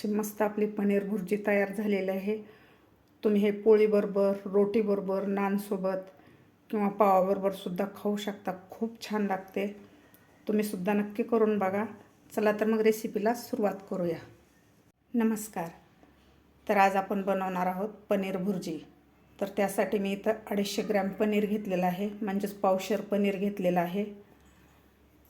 अशी मस्त आपली पनीर भुर्जी तयार झालेली आहे। तुम्ही हे पोळीबरोबर, रोटीबरोबर, नानसोबत किंवा पावाबरोबर सुद्धा खाऊ शकता। खूप छान लागते। तुम्ही सुद्धा नक्की करून बघा। चला तर मग रेसिपीला सुरुवात करूया। नमस्कार। तर आज आपण बनवणार आहोत पनीर भुर्जी। तर त्यासाठी मी इथं 250 ग्रॅम पनीर घेतलेलं आहे, म्हणजेच पावशेर पनीर घेतलेलं आहे।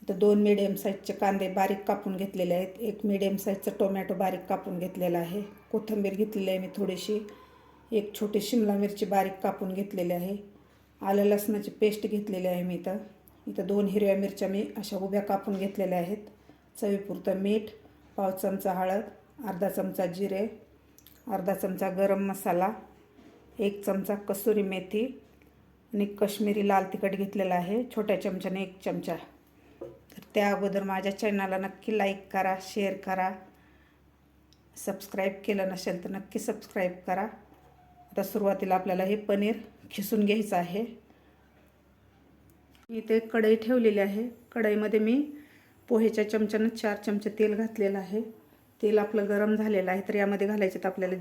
इथं 2 मीडियम साईजचे कांदे बारीक कापून घेतलेले आहेत, 1 मीडियम साईजचा टोमॅटो बारीक कापून घेतलेला आहे, कोथिंबीर घेतलेली आहे मी थोडीशी, 1 छोटी शिमला मिरची बारीक कापून घेतलेली आहे, आलं लसणाची पेस्ट घेतलेली आहे मी इथं 2 हिरव्या मिरच्या मी अशा उभ्या कापून घेतलेल्या आहेत, चवीपुरतं मीठ, पाव चमचा हळद, अर्धा चमचा जिरे, अर्धा चमचा गरम मसाला, 1 चमचा कसुरी मेथी आणि काश्मीरी लाल तिखट घेतलेलं आहे, छोट्या चमच्याने 1 चमचा। तर त्या अगोदर माझ्या चॅनलला नक्की लाईक करा, शेअर करा, सबस्क्राईब केलं नसेल तर नक्की सबस्क्राईब करा। आता सुरुवातीला आपल्याला हे पनीर खिसून घ्यायचं आहे। इथे एक कढई ठेवलेली आहे, कढईमध्ये मी पोहेच्या चमच्यानं 4 चमचे तेल घातलेलं आहे। तेल आपलं गरम झालेलं आहे, तर यामध्ये घालायचे आपल्याला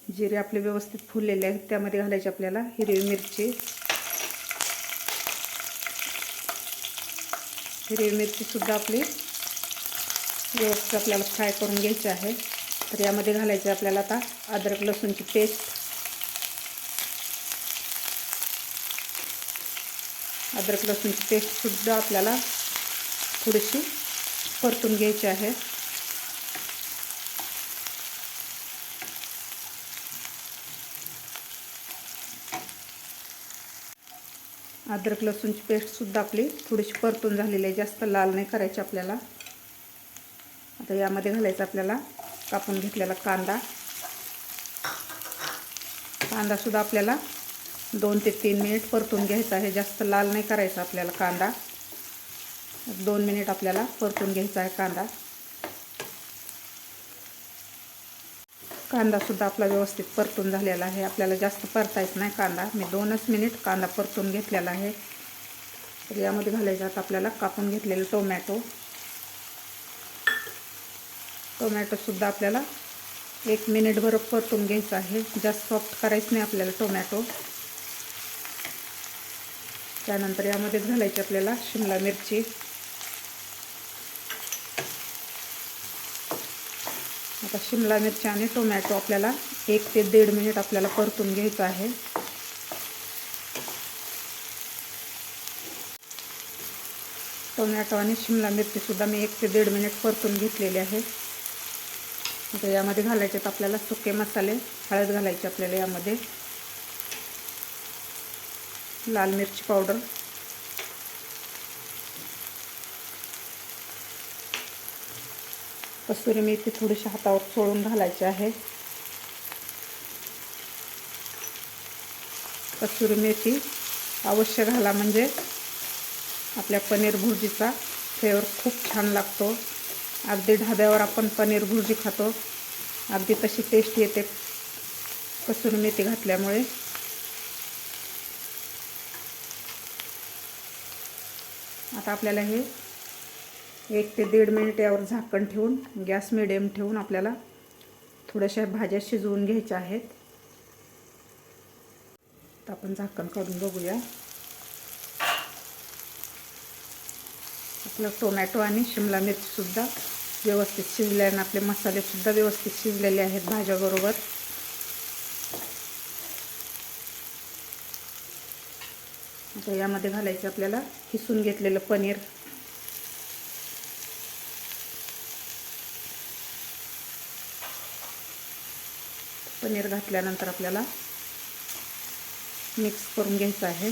जिरे आपले व्यवस्थित फुललेले आहेत, त्यामध्ये घालायचे आपल्याला हिरवी मिरची सुद्धा आपली व्यवस्थित आपल्याला फ्राय करून घ्यायची आहे। तर यामध्ये घालायचे आपल्याला आता अद्रक लसूणची पेस्ट, अद्रक लसूणची पेस्ट सुद्धा आपल्याला थोडीशी परतून घ्यायची आहे। अद्रक लसूणची पेस्ट सुद्धा आपली थोडीशी परतून झालेली आहे, जास्त लाल नाही करायची आपल्याला। आता यामध्ये घालायचं आपल्याला कापून घेतलेला कांदा सुद्धा आपल्याला 2 ते 3 मिनिट परतून घ्यायचा आहे, जास्त लाल नाही करायचा आपल्याला कांदा। 2 मिनिट आपल्याला परतून घ्यायचा आहे कांदा सुद्धा आपला व्यवस्थित परतून झालेला आहे, आपल्याला जास्त परतायचं नाही कांदा। मी 2च मिनिट कांदा परतून घेतलेला आहे। तर यामध्ये घालायचं आता आपल्याला कापून घेतलेले टोमॅटो सुद्धा आपल्याला 1 मिनिटभर परतून घ्यायचं आहे, जास्त सॉफ्ट करायचं नाही आपल्याला टोमॅटो। त्यानंतर यामध्ये घालायची आपल्याला शिमला मिरची, आता शिमला मिरची आणि टोमॅटो आपल्याला 1 ते 1.5 मिनिट आपल्याला परतून घ्यायचं आहे। टोमॅटो आणि शिमला मिरची सुद्धा मी 1 ते 1.5 मिनिट परतून घेतलेले आहे। आता यामध्ये घालायचे आपल्याला सुके मसाले, हळद घालायची आपल्याला, यामध्ये लाल मिरची पावडर, कसुरी मेथी थोडीशी हातावर चोळून घालायची आहे। कसुरी मेथी अवश्य घाला, म्हणजे आपल्या पनीर भुर्जीचा फ्लेवर खूप छान लागतो। अगदी ढाब्यावर आपण पनीर भुर्जी खातो, अगदी तशी टेस्ट येते कसुरी मेथी घातल्यामुळे। आता आपल्याला हे 1 ते 1.5 मिनिट यावर झाकण ठेवून, गॅस मिडियम ठेवून आपल्याला थोड्याशा भाज्या शिजवून घ्यायच्या आहेत। तर आपण झाकण काढून बघूया। आपलं टोमॅटो आणि शिमला मिरची सुद्धा व्यवस्थित शिजले आणि आपले मसाले सुद्धा व्यवस्थित शिजलेले आहेत भाज्याबरोबर। आता यामध्ये घालायचं आपल्याला किसून घेतलेलं पनीर, पनीर घातल्यानंतर आपल्याला मिक्स करून घ्यायचं आहे।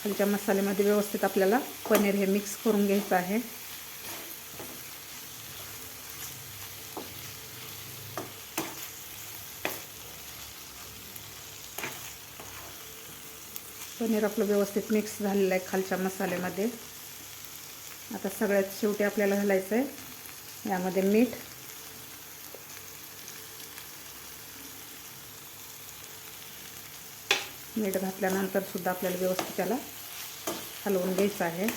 खालच्या मसाल्यामध्ये व्यवस्थित आपल्याला पनीर हे मिक्स करून घ्यायचं आहे। पनीर आपलं व्यवस्थित मिक्स झालेलं आहे खालच्या मसाल्यामध्ये। आता सगळ्यात शेवटी आपल्याला घालायचं आहे यामध्ये मीठ, मीठ घातल्यानंतर सुद्धा आपल्याला व्यवस्थित त्याला हलवून घ्यायचं आहे.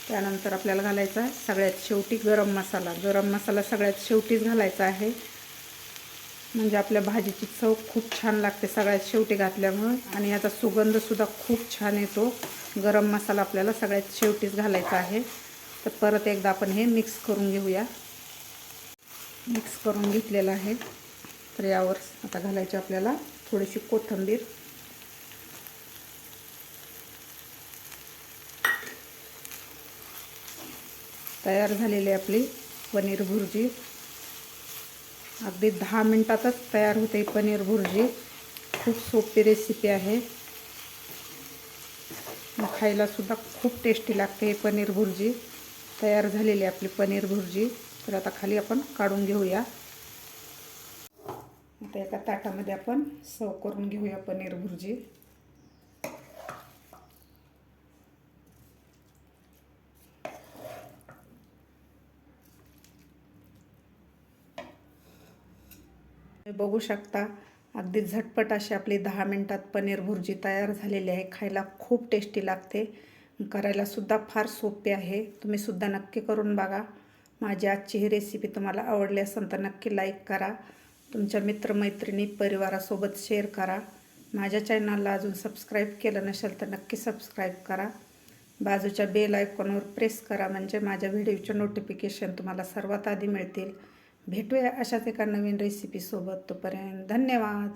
त्यानंतर आपल्याला घालायचा आहे सगळ्यात शेवटी गरम मसाला. गरम मसाला सगळ्यात शेवटीच घालायचा आहे, म्हणजे आपल्या भाजीची चव खूप छान लागते सगळ्यात शेवटी घातल्यामुळे, आणि याचा सुगंधसुद्धा खूप छान येतो. गरम मसाला आपल्याला सगळ्यात शेवटीच घालायचा आहे. तर परत एकदा आपण हे मिक्स करून घेऊया. मिक्स करून घेतलेलं आहे. तर यावर आता घालायची आपल्याला थोडीशी कोथिंबीर. तयार झालेली आपली पनीर भुर्जी. अगदी 10 मिनिटातच तयार होते पनीर भुर्जी. खूप सोपी रेसिपी आहे, खायला सुद्धा खूप टेस्टी लागते हे पनीर भुर्जी. तयार झालेली आपली पनीर भुर्जी. तर आता खाली आपण काढून घेऊया. आता एका ताटामध्ये आपण सर्व करून घेऊया पनीर भुर्जी. बघू शकता अगदी झटपट अशी आपली 10 मिनिटात पनीर भुर्जी तयार झालेली आहे. खायला खूप टेस्टी लागते, करायला सुद्धा फार सोपे आहे. तुम्ही सुद्धा नक्की करून बघा. माझी आजची ही रेसिपी तुम्हाला आवडली असेल तर नक्की लाईक करा. तुमच्या मित्रमैत्रिणी परिवारासोबत शेअर करा. माझ्या चॅनलला अजून सबस्क्राईब केलं नसेल तर नक्की सबस्क्राईब करा. बाजूच्या बेल आयकॉनवर प्रेस करा, म्हणजे माझ्या व्हिडिओचे नोटिफिकेशन तुम्हाला सर्वात आधी मिळतील. भेटूया अशाच एका नवीन रेसिपीसोबत. तोपर्यंत धन्यवाद.